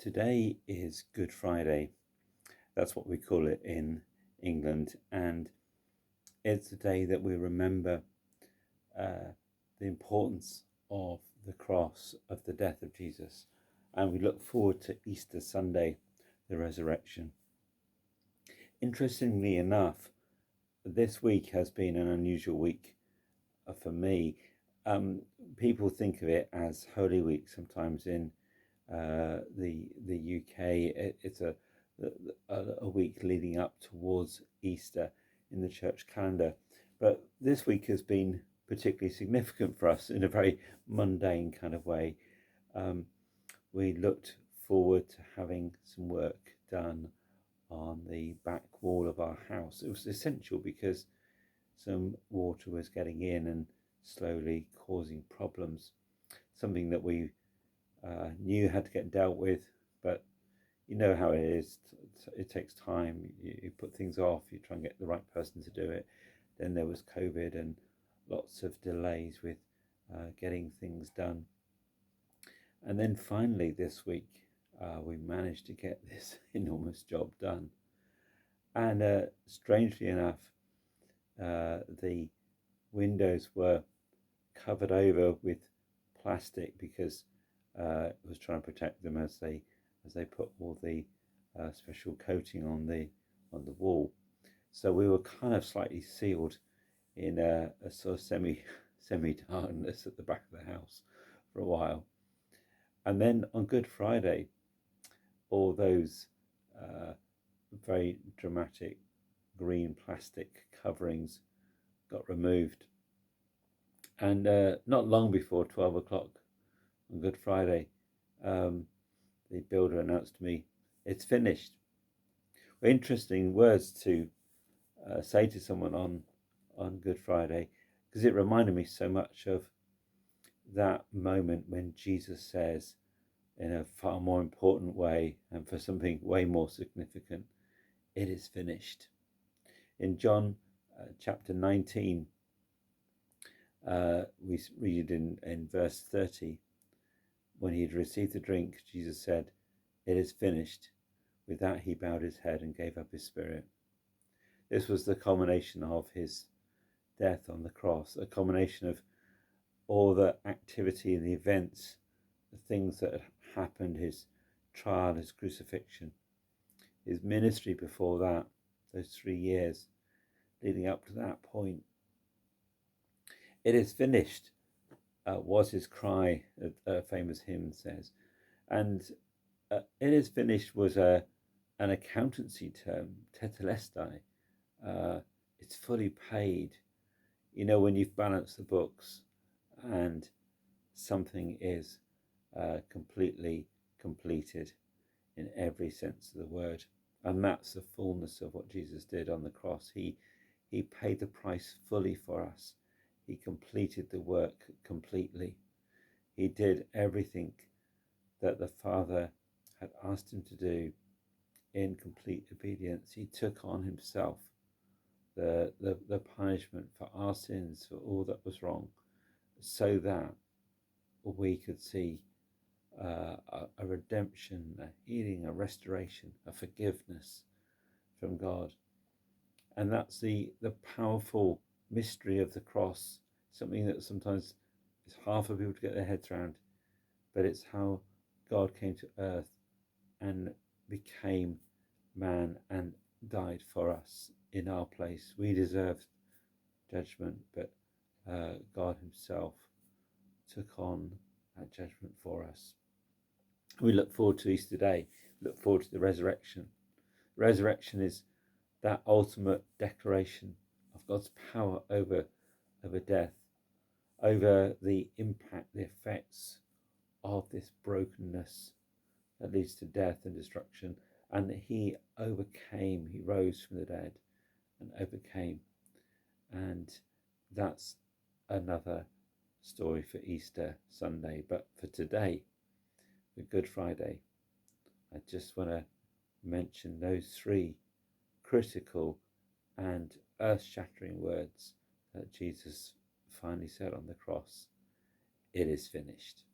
Today is Good Friday. That's what we call it in England, and it's the day that we remember the importance of the cross, of the death of Jesus, and we look forward to Easter Sunday, the resurrection. Interestingly enough, this week has been an unusual week for me. People think of it as Holy Week sometimes in the UK. It's a week leading up towards Easter in the church calendar, but this week has been particularly significant for us in a very mundane kind of way. We looked forward to having some work done on the back wall of our house. It was essential because some water was getting in and slowly causing problems, something that we knew had to get dealt with, but you know how it is. It takes time. You put things off, you try and get the right person to do it. Then there was COVID and lots of delays with getting things done. And then finally this week, we managed to get this enormous job done. And strangely enough, the windows were covered over with plastic because it was trying to protect them as they put all the special coating on the wall. So we were kind of slightly sealed in a sort of semi darkness at the back of the house for a while. And then on Good Friday, all those very dramatic green plastic coverings got removed. And not long before 12 o'clock on Good Friday, the builder announced to me, "It's finished." Well, interesting words to say to someone on Good Friday, because it reminded me so much of that moment when Jesus says, in a far more important way and for something way more significant, "It is finished." In John chapter 19, we read in verse 30, when he had received the drink, Jesus said, "It is finished." With that, he bowed his head and gave up his spirit. This was the culmination of his death on the cross, a culmination of all the activity and the events, the things that had happened, his trial, his crucifixion, his ministry before that, those 3 years leading up to that point. "It is finished," was his cry, a famous hymn says. And "it is finished" was an accountancy term, tetelestai. It's fully paid. You know, when you've balanced the books and something is completely completed in every sense of the word. And that's the fullness of what Jesus did on the cross. He paid the price fully for us. He completed the work completely. He did everything that the Father had asked him to do in complete obedience. He took on himself the punishment for our sins, for all that was wrong, so that we could see a redemption, a healing, a restoration, a forgiveness from God. And that's the powerful mystery of the cross, something that sometimes is hard for people to get their heads around, but it's how God came to earth and became man and died for us in our place. We deserved judgment, but God himself took on that judgment for us. We look forward to Easter Day, look forward to the resurrection. Resurrection is that ultimate declaration of God's power over death, over the impact, the effects of this brokenness that leads to death and destruction, and that he overcame, he rose from the dead and overcame. And that's another story for Easter Sunday. But for today, for Good Friday, I just want to mention those 3 critical and earth-shattering words that Jesus finally said on the cross: "It is finished."